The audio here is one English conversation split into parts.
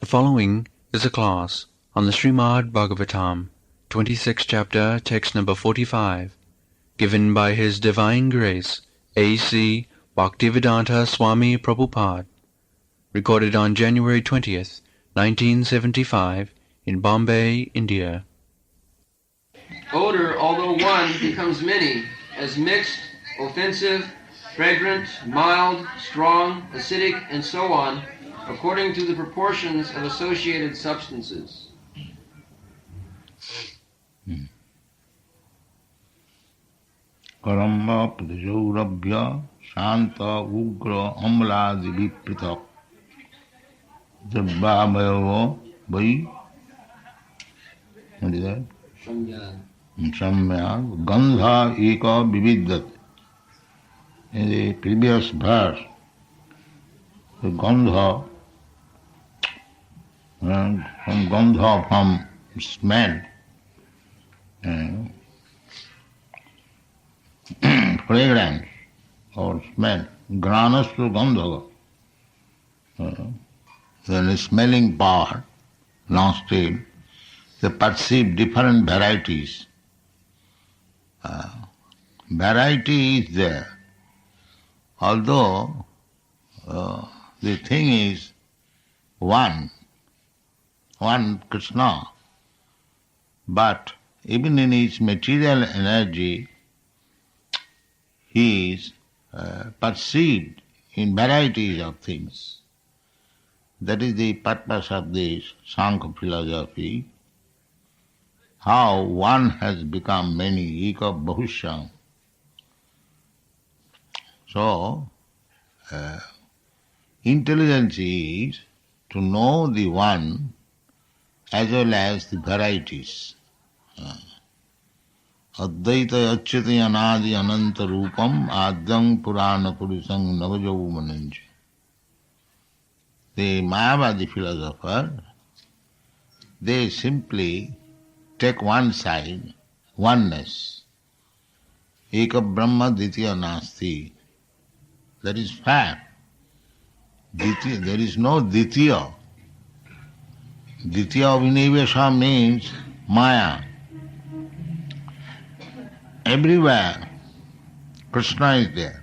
The following is a class on the Srimad Bhagavatam, 26th chapter, text number 45, given by His Divine Grace, A.C. Bhaktivedanta Swami Prabhupada, recorded on January 20th, 1975, in Bombay, India. Odor, although one, becomes many, as mixed, offensive, fragrant, mild, strong, acidic, and so on, according to the proportions of associated substances. Karama prajaurabhya shanta ugra amladi vipritak jabbhamayavo vai. What is that? Samya gandha eka vividat. In the previous verse, the gandha, from gandha, from smell, fragrance or smell, granas to gandha. Then the smelling part, nostril, they perceive different varieties. Variety is there. Although the thing is one Krishna, but even in his material energy, he is perceived in varieties of things. That is the purpose of this Sankhya philosophy, how one has become many, eka bahusya. So, intelligence is to know the one as well as the varieties. Advaita achyati anadi ananta rupam adyam purana purusam navajaumanancha. The Mayavadi philosopher, they simply take one side, oneness. Eka Brahma Ditya Nasti. That is fact. There is no Ditya. Ditya Vinivesha means Maya. Everywhere Krishna is there.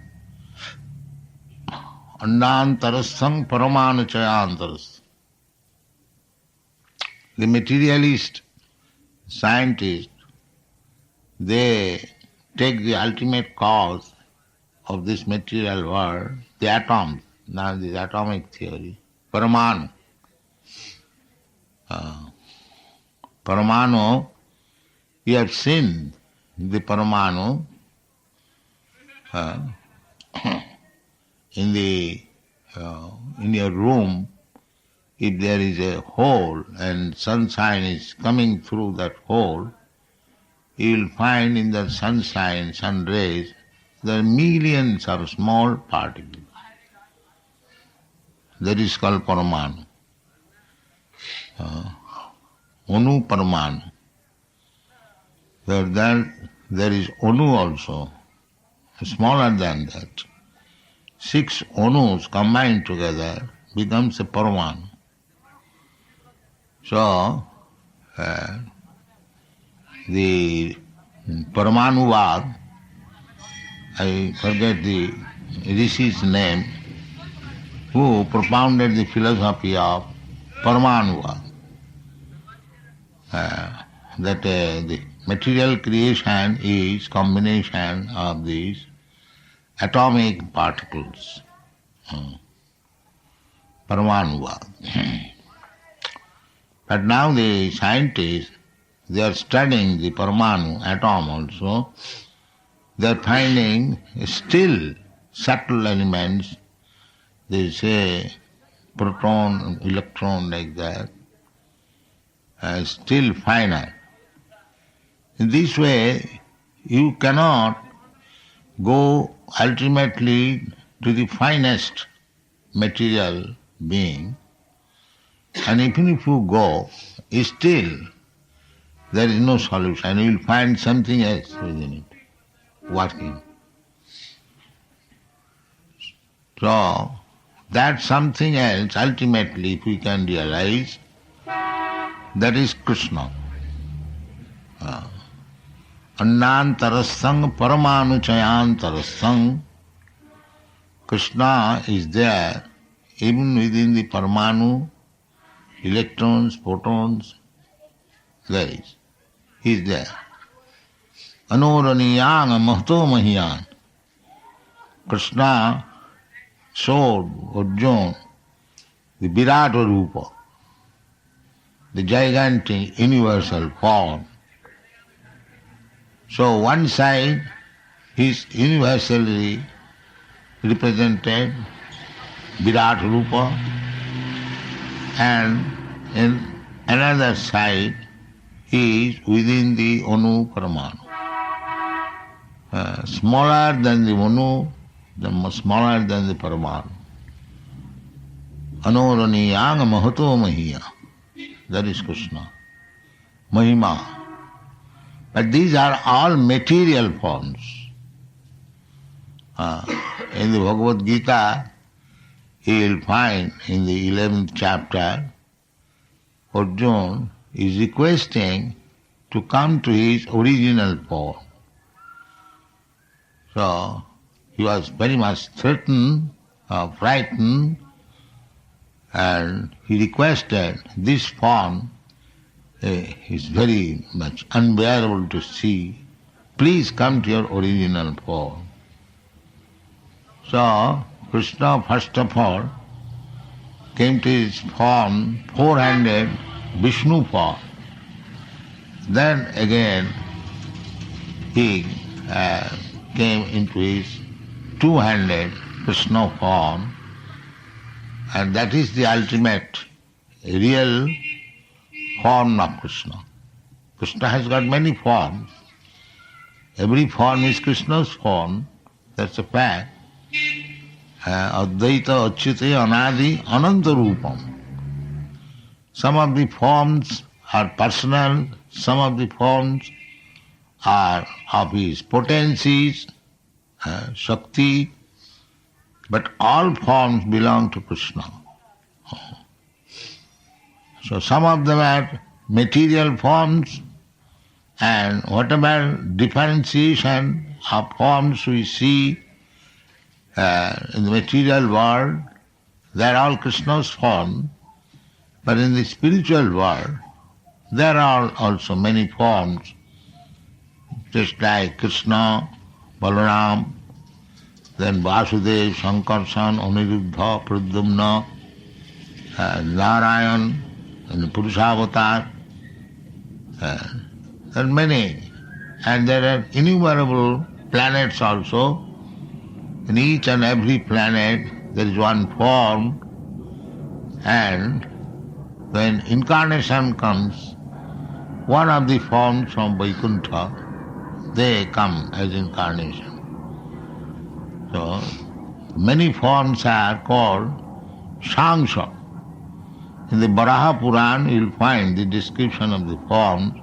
Andantarastham Paramanachayantarastham. The materialist, scientist, they take the ultimate cause of this material world, the atoms, now this atomic theory, Paramanu. Paramanu, you have seen the Paramanu in your room. If there is a hole and sunshine is coming through that hole, you will find in the sunshine, sun rays, there are millions of small particles. That is called Paramanu. Anu Paramanu. There is Anu also, smaller than that. 6 Anus combined together becomes a Paramanu. So, the Paramanuvad, I forget the Rishi's name, who propounded the philosophy of Paramanuvad, that the material creation is combination of these atomic particles, Paramanuvad. But now the scientists, they are studying the Paramanu atom also. They are finding still subtle elements. They say proton, electron, like that, still finer. In this way, you cannot go ultimately to the finest material being, and even if you go, still there is no solution. You will find something else within it, working. So, that something else, ultimately, if we can realize, that is Krishna. Annantarasang paramanuchayantarasang. Krishna is there even within the Paramanu, electrons, photons, there is. He is there. Anoraniyang mahto mahiyan. Krishna showed Arjuna the Virata Rupa, the gigantic universal form. So one side is universally represented, Virata Rupa, and in another side is within the Anu Paramanu. Smaller than the Anu, smaller than the Paramanu. Anoraniyang mahato mahiya. That is Krishna. Mahima. But these are all material forms. In the Bhagavad Gita, he will find in the 11th chapter, Arjuna is requesting to come to his original form. So, he was very much threatened, frightened, and he requested, this form is very much unbearable to see. Please come to your original form. So, Krishna first of all came to his form, four-handed Vishnu form. Then again he came into his two-handed Krishna form, and that is the ultimate, real form of Krishna. Krishna has got many forms. Every form is Krishna's form, that's a fact. Advaita Achyute Anadi Ananta Rupam. Some of the forms are personal, some of the forms are of his potencies, Shakti, but all forms belong to Krishna. So some of them are material forms, and whatever differentiation of forms we see in the material world, they are all Krishna's form, but in the spiritual world, there are also many forms, just like Krishna, Balaram, then Vasudeva, Sankarsan, Aniruddha, Pradyumna, Narayan, and the Purushavatar, there are many, and there are innumerable planets also. In each and every planet there is one form, and when incarnation comes, one of the forms from Vaikuntha, they come as incarnation. So, many forms are called Sangsha. In the Varaha Puran you will find the description of the forms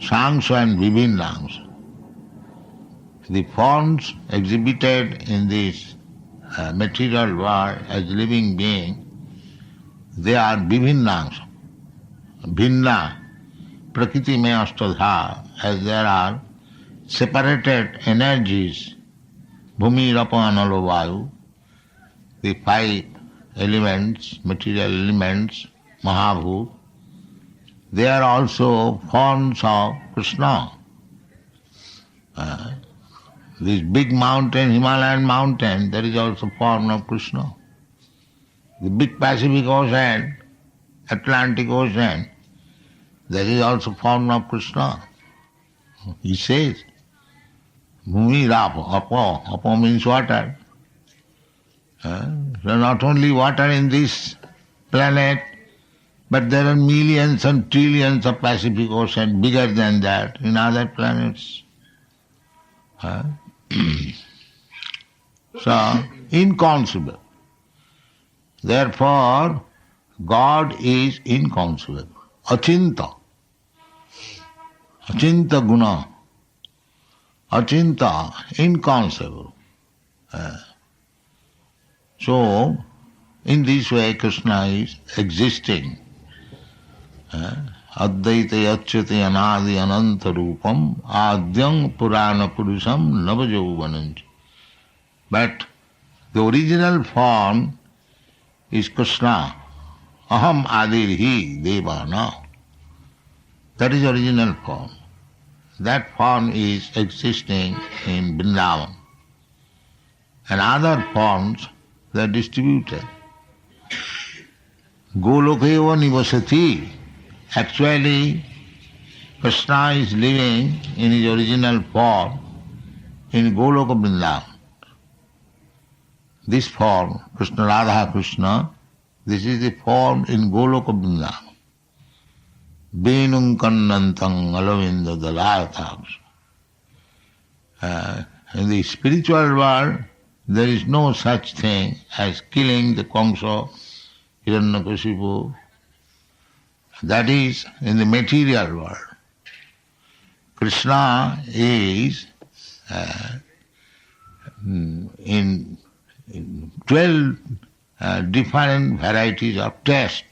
Sangsha and Vibhinnangsha. The forms exhibited in this material world as living being, they are Vibhinnangsha. Bhinna, Prakriti me Ashtadha, as there are separated energies, Bhumi, Rapa, Analo, Vayu, the five elements, material elements, Mahabhut, they are also forms of Krishna. This big mountain, Himalayan mountain, that is also form of Krishna. The big Pacific Ocean, Atlantic Ocean, that is also form of Krishna. He says, Bhumi Rapo, Apo means water. So not only water in this planet, but there are millions and trillions of Pacific Ocean bigger than that in other planets. So, inconceivable. Therefore, God is inconceivable. Achinta. Achinta guna. Achinta, inconceivable. So, In this way Krishna is existing. Advaita yachyate anadi ananta rupam adyam purana purusham navajauvanancha. But the original form is Krishna. Aham adirhi devana. That is original form. That form is existing in Vrindavan. And other forms, they are distributed. Golokeva nivasati. Actually, Krishna is living in his original form in Goloka Vrindavan. This form, Krishna Radha Krishna, this is the form in Goloka Vrindavan. Venum kannantang alavinda dalayataks. In the spiritual world, there is no such thing as killing the Kamsa, Hiranyakashipu. That is in the material world. Krishna is in 12 different varieties of taste.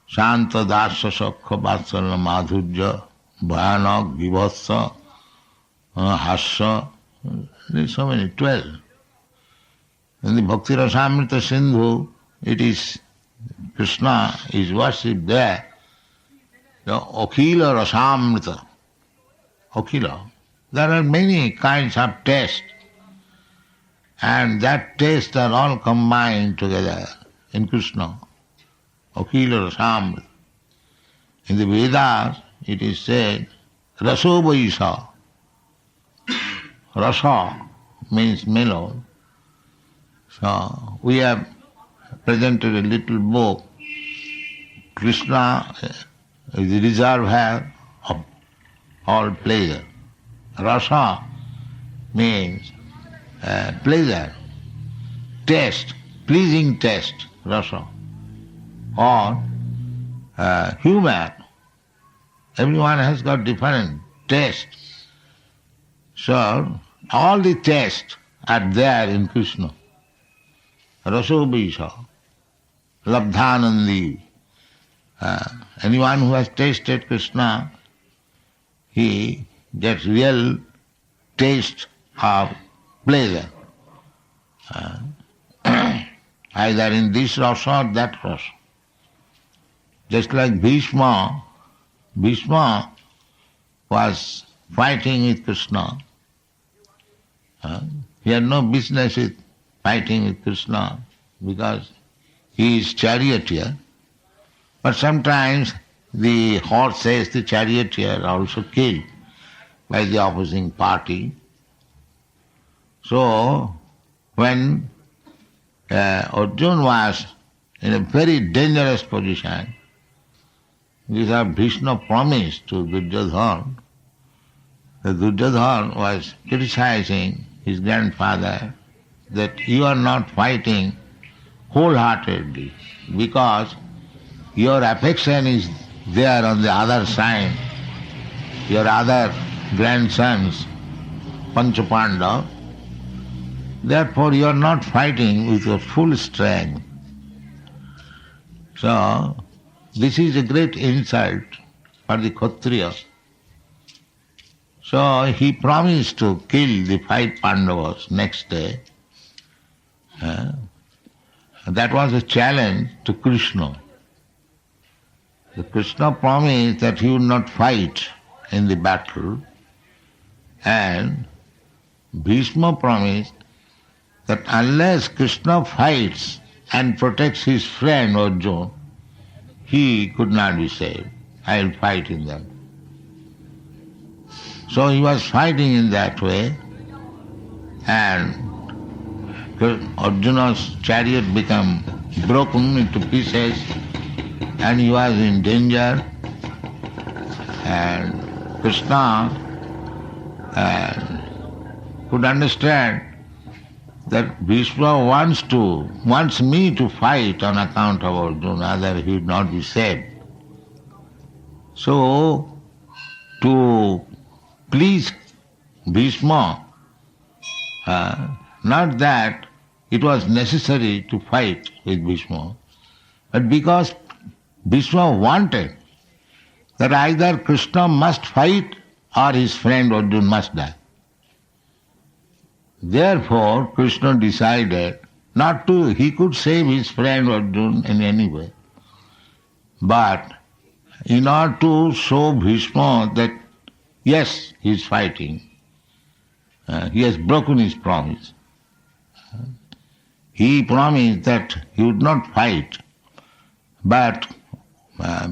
Shanta, Dasya, Sakha, Vatsalya, Madhurya, Bhayanak, Vibhatsa, Hasya. There is so many, 12. In the Bhakti Rasamrita Sindhu, it is Krishna is worshipped there. The Akhila Rasamrita. Akhila. There are many kinds of taste. And that taste are all combined together in Krishna. Akhila Rasamrita. In the Vedas, it is said, Raso Vaisa. Rasa means mellow. So we have presented a little book. Krishna is the reservoir of all pleasure. Rasa means pleasure, taste, pleasing taste, rasa. Or humor. Everyone has got different taste. So all the tastes are there in Krishna. Raso Bisa, Labdhanandi. Anyone who has tasted Krishna, he gets real taste of pleasure. Either in this rasa or that rasa. Just like Bhishma was fighting with Krishna. He had no business with fighting with Krishna because he is charioteer. But sometimes the horses, the charioteer are also killed by the opposing party. So when Arjuna was in a very dangerous position, because Bhishma promised to Duryodhana, that Duryodhana was criticizing his grandfather that you are not fighting wholeheartedly because your affection is there on the other side, your other grandsons, Panchapanda. Therefore you are not fighting with your full strength. So this is a great insult for the Kshatriya. So he promised to kill the 5 Pandavas next day. That was a challenge to Krishna. The Krishna promised that he would not fight in the battle, and Bhishma promised that unless Krishna fights and protects his friend Arjuna, he could not be saved. I will fight in that. So he was fighting in that way, and Arjuna's chariot became broken into pieces, and he was in danger. And Krishna could understand that Bhishma wants me to fight on account of Arjuna, otherwise he would not be saved. So, to please Bhishma, not that it was necessary to fight with Bhishma, but because Bhishma wanted that either Krishna must fight or his friend Arjuna must die. Therefore, Krishna decided not to, he could save his friend Arjuna in any way, but in order to show Bhishma that yes, he is fighting, he has broken his promise. He promised that he would not fight, but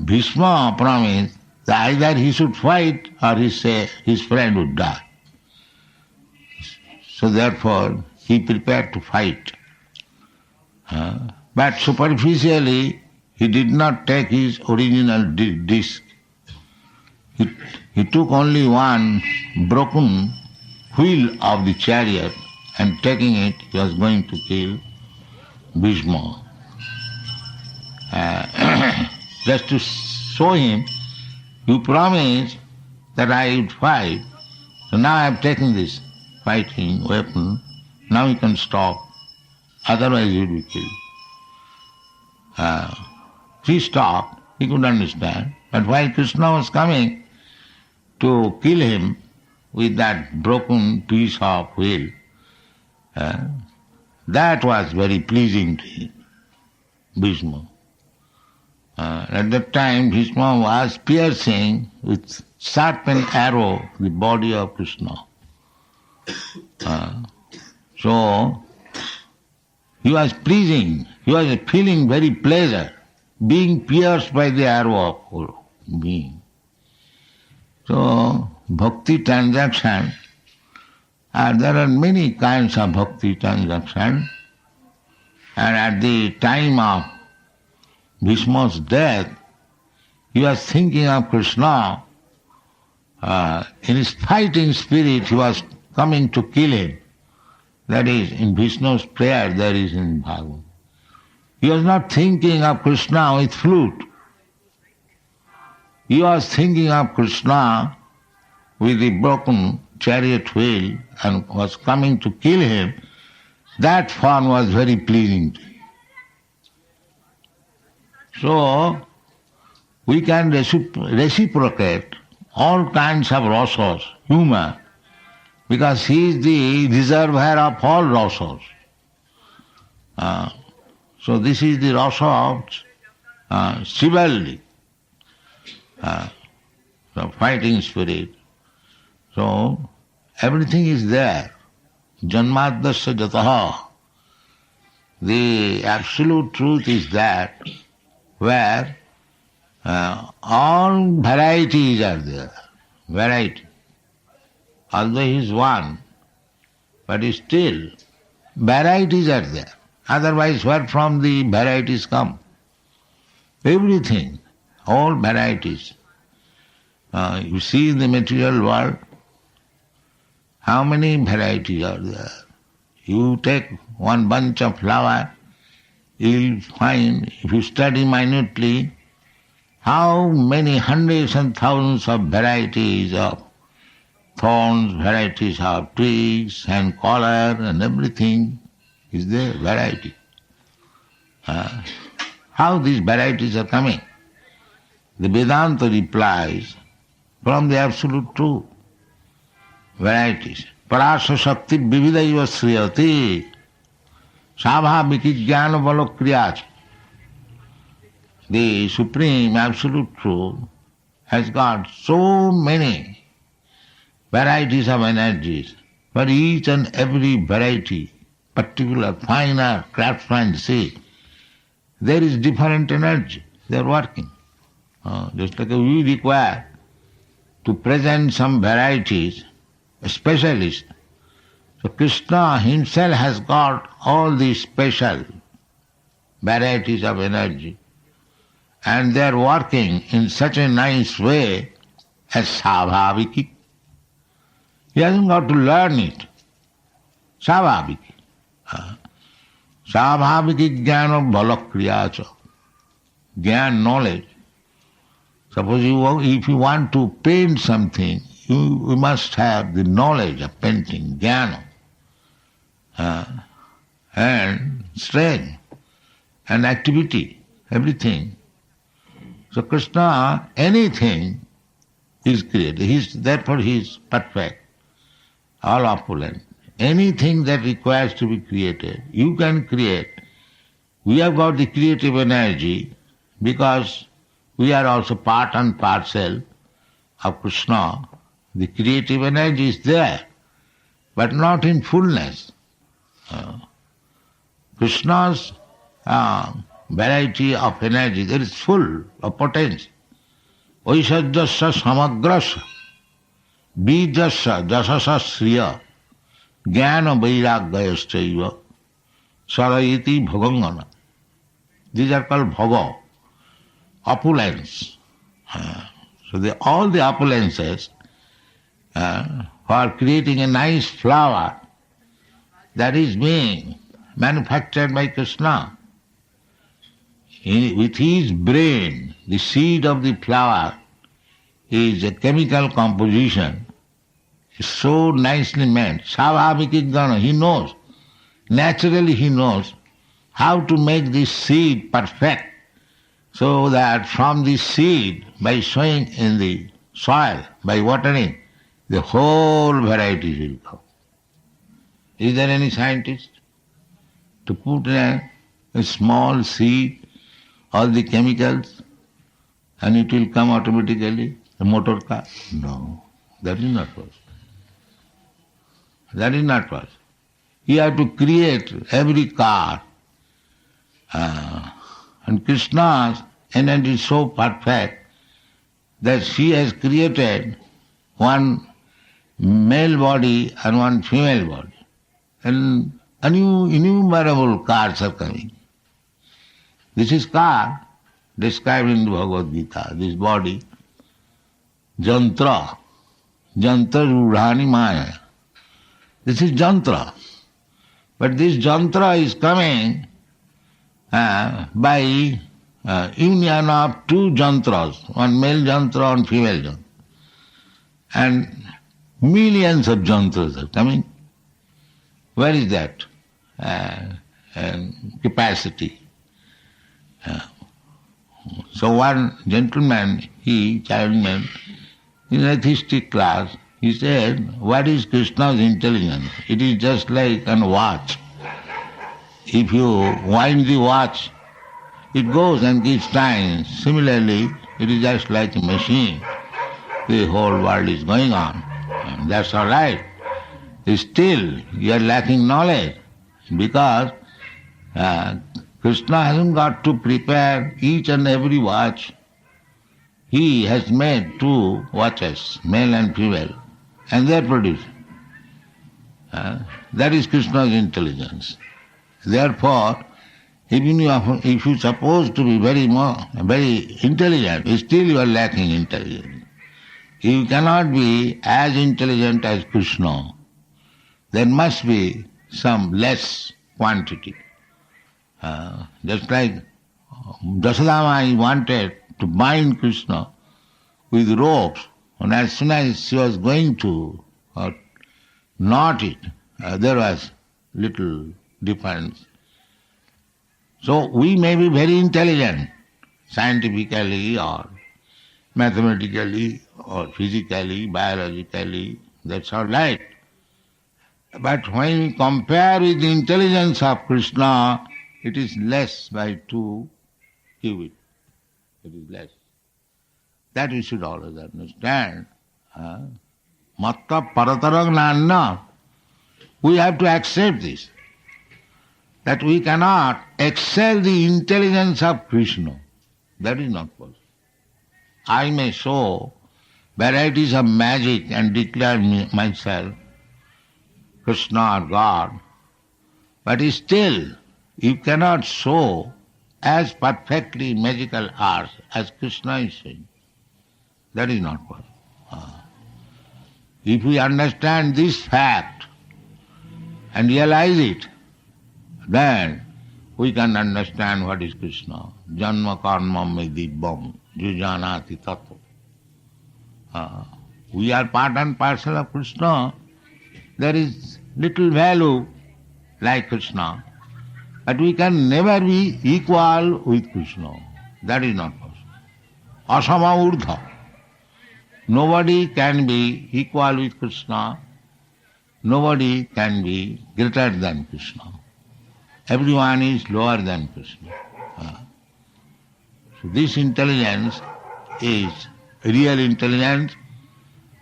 Bhishma promised that either he should fight or his friend would die. So therefore, he prepared to fight. But superficially, he did not take his original disc. He took only one broken wheel of the chariot, and taking it, he was going to kill Bhishma. Just to show him, you promised that I would fight, so now I have taken this fighting weapon, now you can stop, otherwise you will be killed. He stopped, he could understand, but while Krishna was coming to kill him with that broken piece of wheel, that was very pleasing to him, Bhishma. At that time, Bhishma was piercing with sharpened arrow the body of Krishna. So, he was pleasing, he was feeling very pleasure, being pierced by the arrow of being. So, bhakti transaction, there are many kinds of bhakti transaction, and at the time of Bhishma's death, he was thinking of Krishna. In his fighting spirit, he was coming to kill him. That is, in Vishnu's prayer, there is in Bhagavad. He was not thinking of Krishna with flute. He was thinking of Krishna with the broken chariot wheel and was coming to kill him. That form was very pleasing to him. So, we can reciprocate all kinds of rasas, humor, because he is the reservoir of all rasas. So this is the rasa of chivalry, the fighting spirit. So everything is there. Janmadasya jataha. The absolute truth is that where all varieties are there. Variety. Although he is one, but still varieties are there. Otherwise, where from the varieties come? Everything, all varieties. You see in the material world, how many varieties are there? You take one bunch of flower, you will find, if you study minutely, how many hundreds and thousands of varieties of thorns, varieties of twigs and color and everything is there, variety. How these varieties are coming? The Vedanta replies from the absolute truth. Varieties. Parasa Shakti Vividaiva Sriyati Sabhaviki Jnana Balokriyach. The Supreme Absolute Truth has got so many varieties of energies. For each and every variety, particular finer craftsmanship, there is different energy. They are working. Just like we require to present some varieties, a specialist. So Krishna himself has got all these special varieties of energy, and they are working in such a nice way as Savhaviki. He hasn't got to learn it. Savhaviki. Savhaviki jnana balakriyacha. Jnana, knowledge. Suppose if you want to paint something, you must have the knowledge of painting, jnana. and strength and activity, everything. So Krishna, anything is created. Therefore he is perfect, all opulent. Anything that requires to be created, you can create. We have got the creative energy because we are also part and parcel of Krishna. The creative energy is there, but not in fullness. Krishna's variety of energy, there is full of potential. Vaishajyasya samagrasya, bijasya jasasa sriya, jnana vairagyayasya sarayati bhagangana. These are called bhaga, opulence. So all the opulences for creating a nice flower that is being manufactured by Krishna. With his brain, the seed of the flower is a chemical composition. It's so nicely made. Savabhikigana, he knows. Naturally he knows how to make this seed perfect, so that from this seed, by sowing in the soil, by watering, the whole variety will come. Is there any scientist to put in a small seed, all the chemicals, and it will come automatically, a motor car? No, that is not possible. That is not possible. You have to create every car. And Krishna's energy is so perfect that she has created one male body and one female body. And innumerable cars are coming. This is car described in the Bhagavad Gita, this body. Jantra. Jantra rudhani maya. This is jantra. But this jantra is coming by union of two jantras, one male jantra and female jantra. And millions of jantras are coming. Where is that capacity? So one gentleman, child man, in a atheistic class, he said, what is Krishna's intelligence? It is just like a watch. If you wind the watch, it goes and gives time. Similarly, it is just like a machine. The whole world is going on. And that's all right. Still, you are lacking knowledge because Krishna hasn't got to prepare each and every watch. He has made two watches, male and female, and they are produced. That is Krishna's intelligence. Therefore, even if you suppose to be very intelligent, still you are lacking intelligence. You cannot be as intelligent as Krishna. There must be some less quantity. Just like Jasodama wanted to bind Krishna with ropes, and as soon as she was going to knot it, there was little difference. So we may be very intelligent, scientifically or mathematically or physically, biologically, that's all right. But when we compare with the intelligence of Krishna, it is less by 2 cubits. It is less. That we should always understand. Matta paratarang nanna. We have to accept this. That we cannot excel the intelligence of Krishna. That is not possible. I may show varieties of magic and declare myself Krishna or God, but still you cannot show as perfectly magical arts as Krishna is saying. That is not possible. If we understand this fact and realize it, then we can understand what is Krishna. Janma karma medi BOM, jujanati tattva. We are part and parcel of Krishna. There is little value like Krishna. But we can never be equal with Krishna. That is not possible. Asama urdha. Nobody can be equal with Krishna. Nobody can be greater than Krishna. Everyone is lower than Krishna. So this intelligence is real intelligence,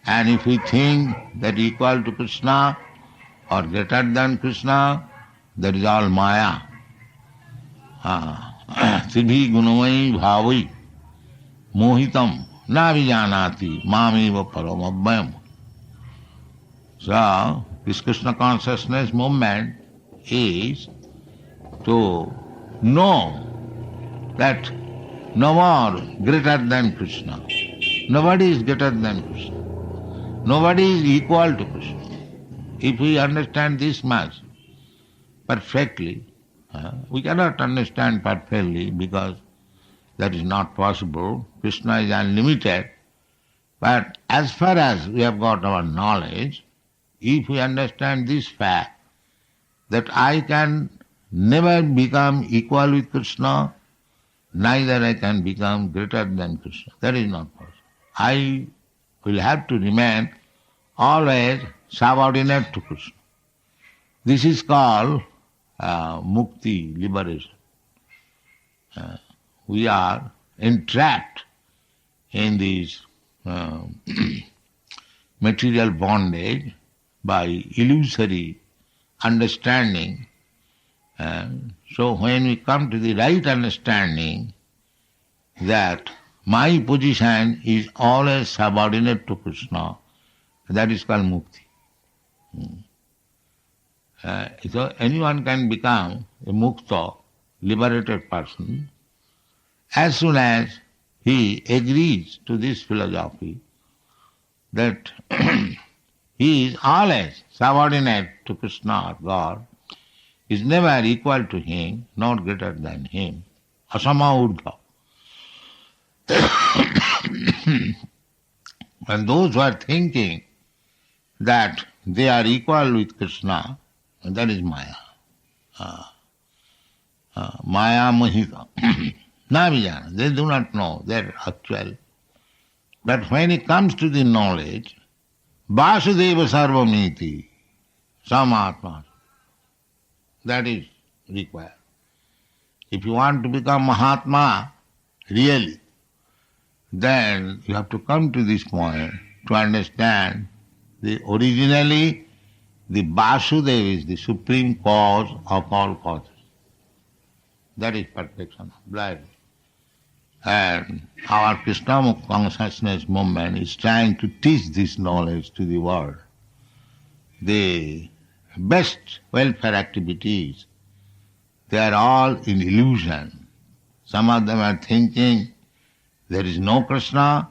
and if we think that equal to Krishna or greater than Krishna, that is all Maya. Siddhi gunamai bhavai mohitam na vijanati mameva paramabhyam. So, this Krishna consciousness movement is to know that no more greater than Krishna. Nobody is greater than Krishna. Nobody is equal to Krishna. If we understand this much perfectly, we cannot understand perfectly because that is not possible. Krishna is unlimited. But as far as we have got our knowledge, if we understand this fact that I can never become equal with Krishna, neither I can become greater than Krishna. That is not possible. I will have to remain always subordinate to Krishna. This is called mukti, liberation. We are entrapped in this material bondage by illusory understanding. So when we come to the right understanding that my position is always subordinate to Krishna, that is called mukti. So anyone can become a mukta, liberated person, as soon as he agrees to this philosophy that he is always subordinate to Krishna or God, is never equal to him, not greater than him. Asama urdha. And those who are thinking that they are equal with Krishna, that is Maya. Maya mohita. Navijana. They do not know their actual. But when it comes to the knowledge, Vasudeva sarvamiti, samatma, that is required. If you want to become Mahatma, really, then you have to come to this point to understand the originally the Vasudeva is the supreme cause of all causes. That is perfection of life. And our Krishna consciousness movement is trying to teach this knowledge to the world. The best welfare activities, they are all in illusion. Some of them are thinking there is no Krishna,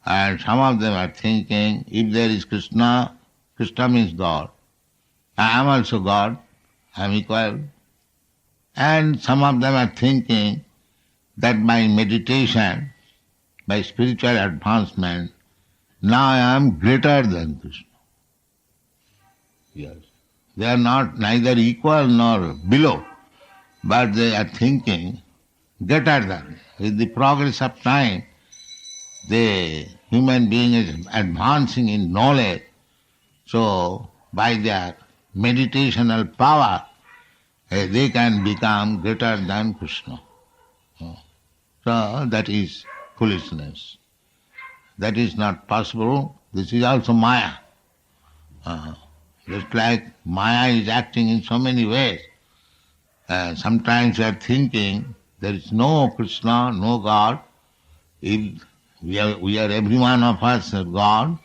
and some of them are thinking if there is Krishna, Krishna means God. I am also God, I am equal. And some of them are thinking that by meditation, by spiritual advancement, now I am greater than Krishna. Yes. They are not neither equal nor below, but they are thinking greater than. With the progress of time, the human being is advancing in knowledge, so by their meditational power, they can become greater than Krishna. So that is foolishness. That is not possible. This is also Maya. Just like Maya is acting in so many ways. Sometimes you are thinking there is no Krishna, no God. If we are every one of us a God.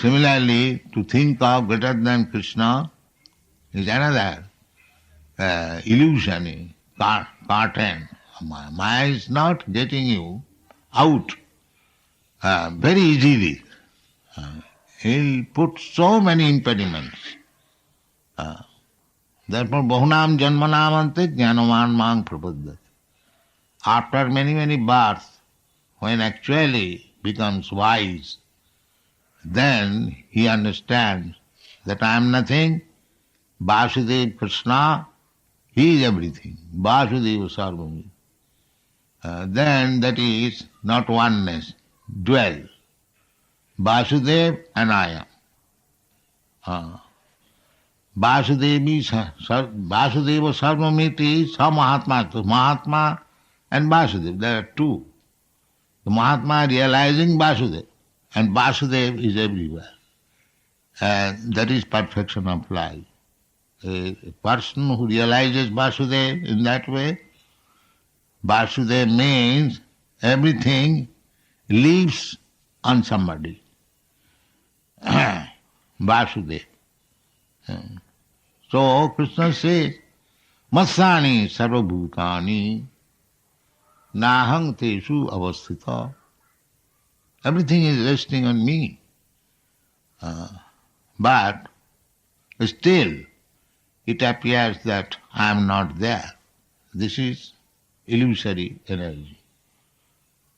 Similarly, to think of greater than Krishna is another illusion, curtain. Maya is not getting you out very easily. He'll put so many impediments. Therefore, bahunam janmanamante jnanavan mang prapadyate. After many births, when actually becomes wise, then he understands that I am nothing. Vasudeva Krishna He is everything. Vasudeva Sarvamiti. Then that is not oneness, dual. Vasudev and I am. Vasudeva Sarvamiti is Mahatma. Mahatma and Vasudev, there are two. The Mahatma realizing Vasudev, and Vasudev is everywhere. And that is perfection of life. A person who realizes Vasudev in that way, Vasudev means everything lives on somebody. Vasudev. So Krishna says, Matsani sarvabhutani nahang tesu avasthita. Everything is resting on me. But still it appears that I am not there. This is illusory energy.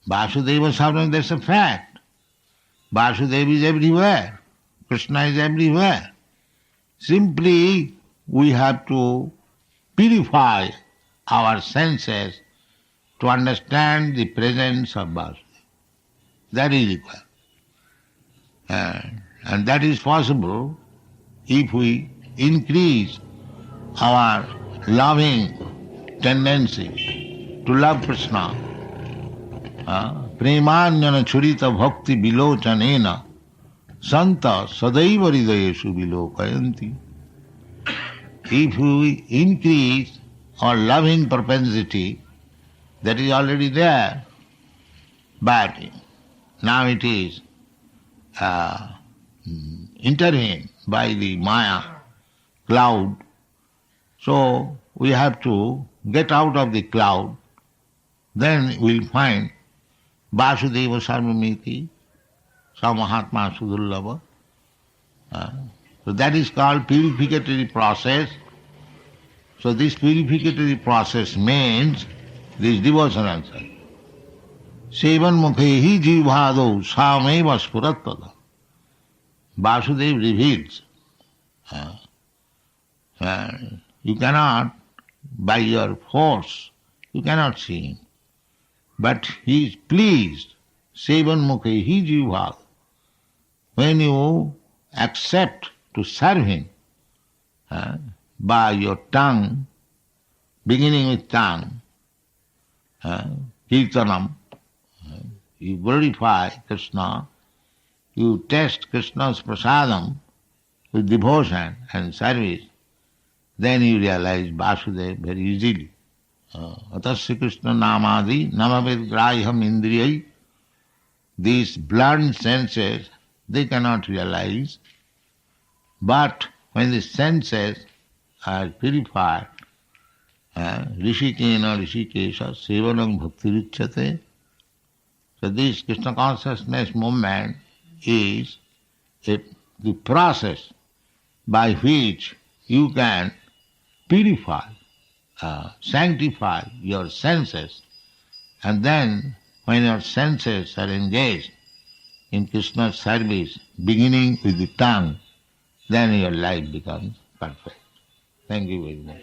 Vasudeva Sarvamiti, that's a fact. Vasudeva is everywhere. Krishna is everywhere. Simply we have to purify our senses to understand the presence of Vasudeva. That is required. And that is possible if we increase our loving tendency to love Krishna. Premanyana churita bhakti vilochanena santa sadaiva hridayeshu vilokayanti. If we increase our loving propensity, that is already there, but now it is intervened by the Maya cloud. So we have to get out of the cloud. Then we'll find Vasudeva Sarvamiti, Samahatma Sudullava. So that is called purificatory process. So this purificatory process means this devotional service. Sevan mukhehi jivhado sameva spurattada. Vasudeva reveals. You cannot, by your force, you cannot see him. But he is pleased. Sevan mukhehi jivhado. When you accept to serve him by your tongue, beginning with tongue, kirtanam, you glorify Krishna, you taste Krishna's prasadam with devotion and service, then you realize Vasudeva very easily. Atasya Krishna namadi namavid graham indriyai. These blunt senses, they cannot realize, but when the senses are purified, rishikena rishikesha sevanam bhaktiruchyate. So this Krishna consciousness movement is the process by which you can purify, sanctify your senses, and then when your senses are engaged in Krishna's service, beginning with the tongue, then your life becomes perfect. Thank you very much.